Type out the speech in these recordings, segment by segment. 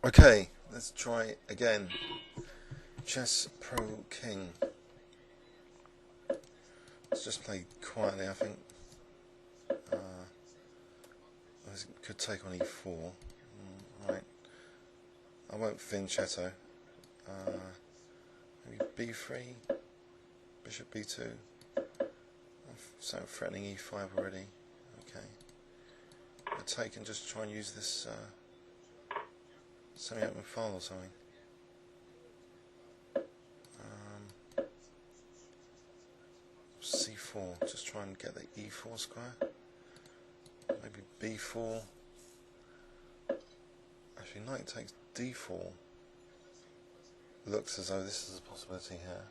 Okay, let's try again. chessproking. Let's just play quietly, I think. This could take on e4. Right. I won't fianchetto. Maybe b3, bishop b2. So I'm threatening e5 already. Okay. I'll take and just try and use this semi-open file or something. C4, just try and get the e4 square. Maybe b4. Actually, knight takes d4. Looks as though this is a possibility here.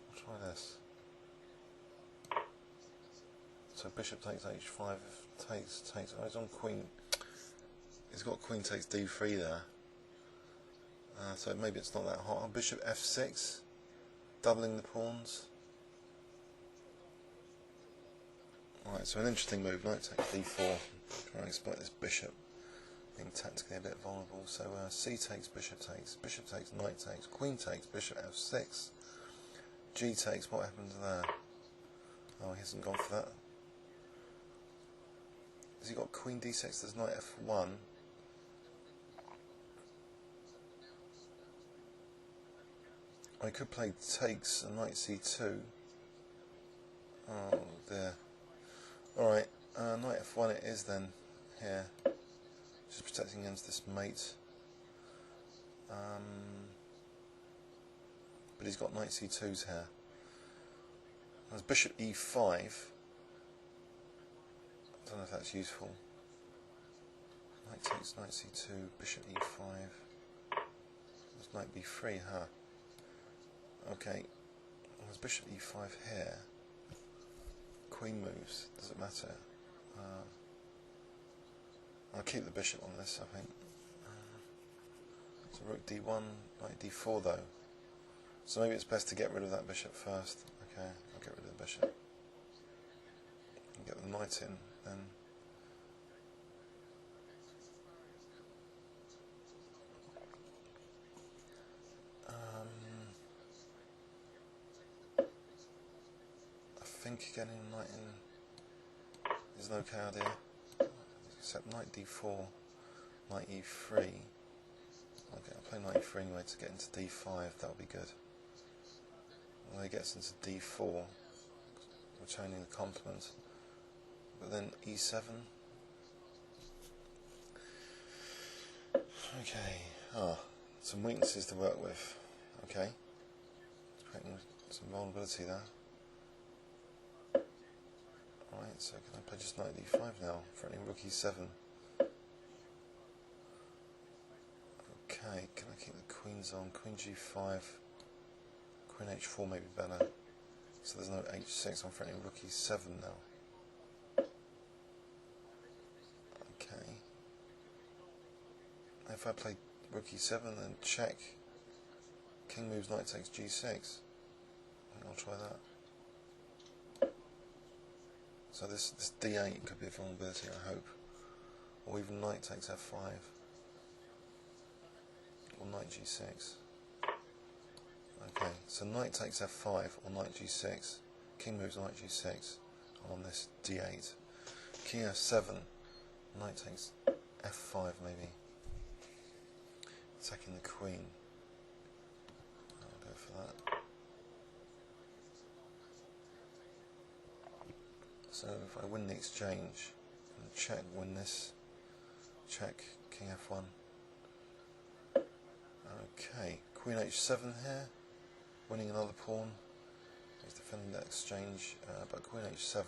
I'll try this. So bishop takes h5. Takes. Oh, he's on queen. He's got queen takes d3 there. So maybe it's not that hot. Oh, bishop f6, doubling the pawns. Alright, so an interesting move. Knight takes d4. Trying to exploit this bishop being tactically a bit vulnerable. So c takes, bishop takes, knight takes, queen takes, bishop f6, g takes. What happened there? Oh, he hasn't gone for that. Has he got queen d6? There's knight f1. I could play takes and knight c2. Oh dear. Alright, knight f1 it is then, here. Just protecting against this mate. But he's got knight c2s here. There's bishop e5. I don't know if that's useful. Knight takes, knight c2, bishop e5. There's knight b3, huh? Okay, there's bishop e5 here. Queen moves, does it matter? I'll keep the bishop on this, I think. So rook d1, knight d4 though. So maybe it's best to get rid of that bishop first. Okay, I'll get rid of the bishop. And get the knight in, then. I think getting a knight in is an okay idea. Except knight d4, knight e3. Okay, I'll play knight e3 anyway to get into d5, that'll be good. Well, he gets into d4, retaining the complement. But then e7. Okay, some weaknesses to work with. Okay, creating some vulnerability there. Alright, so can I play just knight d5 now, threatening rook e7. Okay, can I keep the queens on? Queen g5, queen h4 may be better. So there's no h6, I'm threatening rook e7 now. Okay. If I play rook e7 then check, king moves, knight takes g6. I think I'll try that. So this d8 could be a vulnerability, I hope. Or even knight takes f5. Or knight g6. Okay, so knight takes f5 or knight g6. King moves, knight g6. On this d8. King f7. Knight takes f5 maybe. Attacking the queen. I'll go for that. So if I win the exchange, and check, win this, check, king f1. Okay, queen h7 here, winning another pawn. He's defending that exchange, but queen h7.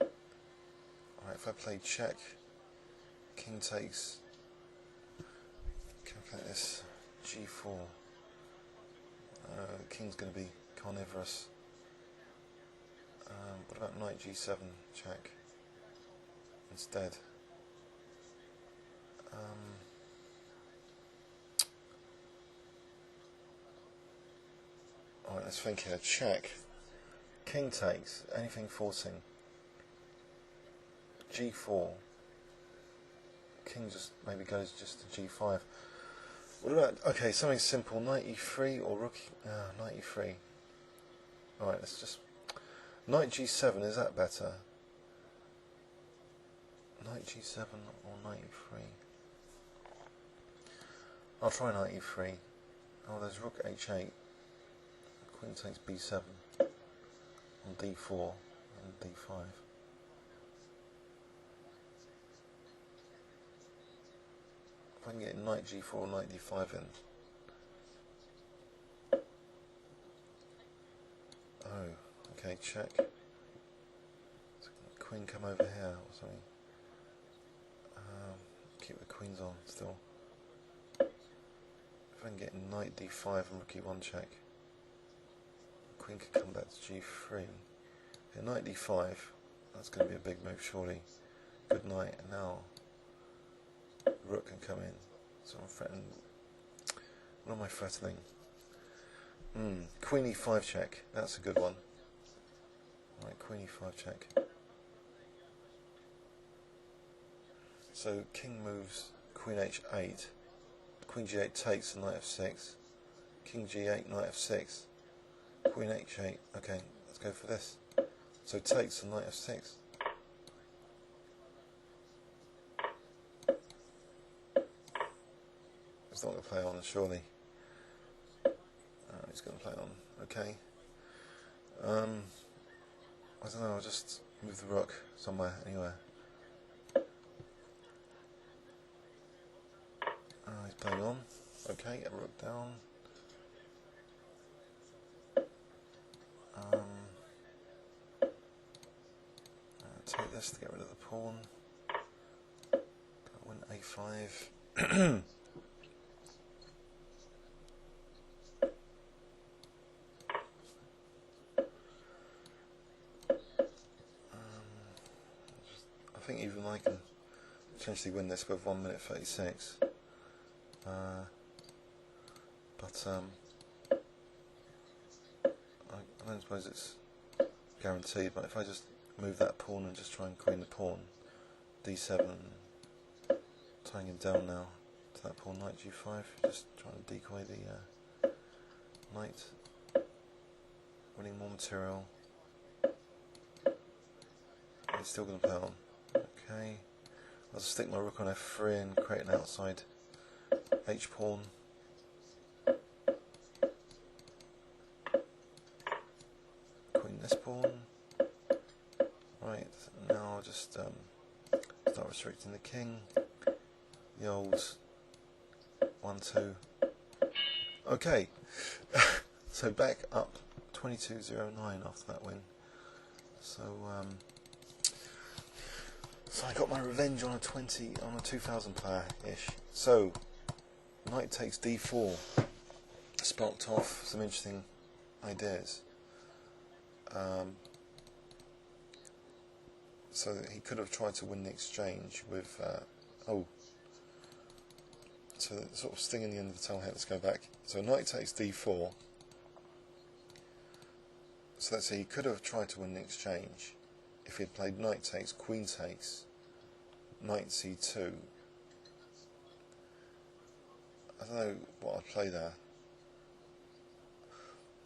Alright, if I play check, king takes, calculate this, g4. The king's going to be carnivorous. What about knight g7 check instead? Alright, let's think here. Check. King takes. Anything forcing. g4. king just maybe goes just to g5. What about, okay, something simple, knight e3 or rook, knight e3. Alright, let's just, knight g7, is that better? Knight g7 or knight e3? I'll try knight e3. Oh, there's rook h8. Queen takes b7 on d4 and d5. If I can get knight g4 or knight d5 in. Oh, okay, check. So queen come over here or something. Keep the queens on still. If I can get knight d5 and rook e1 check. The queen could come back to g3. Okay, knight d5. That's going to be a big move, surely. Good knight, and now rook can come in. So I'm threatening. What am I threatening? Queen e5 check. That's a good one. Right, queen e5 check. So king moves, queen h8. Queen g8 takes, and knight f6. King g8, knight f6. Queen h8. Okay, let's go for this. So takes, and knight f6. It's not going to play on, surely. He's going to play on. Okay. I don't know. I'll just move the rook somewhere, anywhere. He's playing on. Okay, a rook down. Take this to get rid of the pawn. Win a5. I think even I can potentially win this with 1 minute 36. But I don't suppose it's guaranteed, but if I just move that pawn and just try and queen the pawn, d7, tying him down now to that pawn, knight g5, just trying to decoy the knight, winning more material. He's still going to play on. Okay, I'll just stick my rook on f3 and create an outside h pawn. Queen this pawn. Right, now I'll just start restricting the king. The old 1-2. Okay, so back up 22-09 after that win. So I got my revenge on a 2000 player ish. So knight takes d4 sparked off some interesting ideas. So that he could have tried to win the exchange with so that sort of stinging the end of the tail here. Let's go back. So knight takes d4. So let's say he could have tried to win the exchange if he had played knight takes, queen takes, knight c2. I don't know what I'd play there.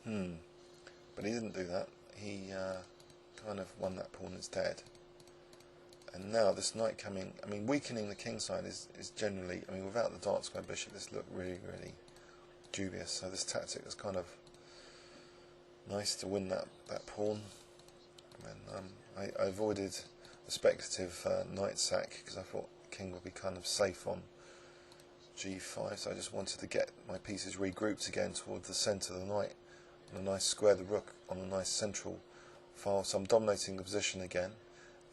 But he didn't do that. He kind of won that pawn instead. And now this knight coming, I mean, weakening the king side is generally, I mean, without the dark square bishop, this looked really, really dubious. So this tactic was kind of nice to win that pawn. And I avoided the speculative knight sack because I thought the king would be kind of safe on g5. So I just wanted to get my pieces regrouped again towards the centre of the knight, and a nice square the rook on a nice central file. So I'm dominating the position again.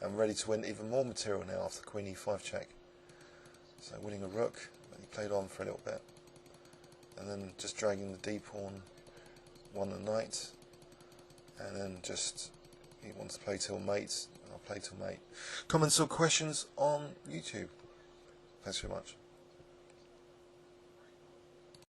I'm ready to win even more material now after queen e5 check. So winning a rook, he played on for a little bit, and then just dragging the d pawn, won the knight, and then just he wants to play till mate. I'll play till mate. Comments or questions on YouTube. Thanks very much.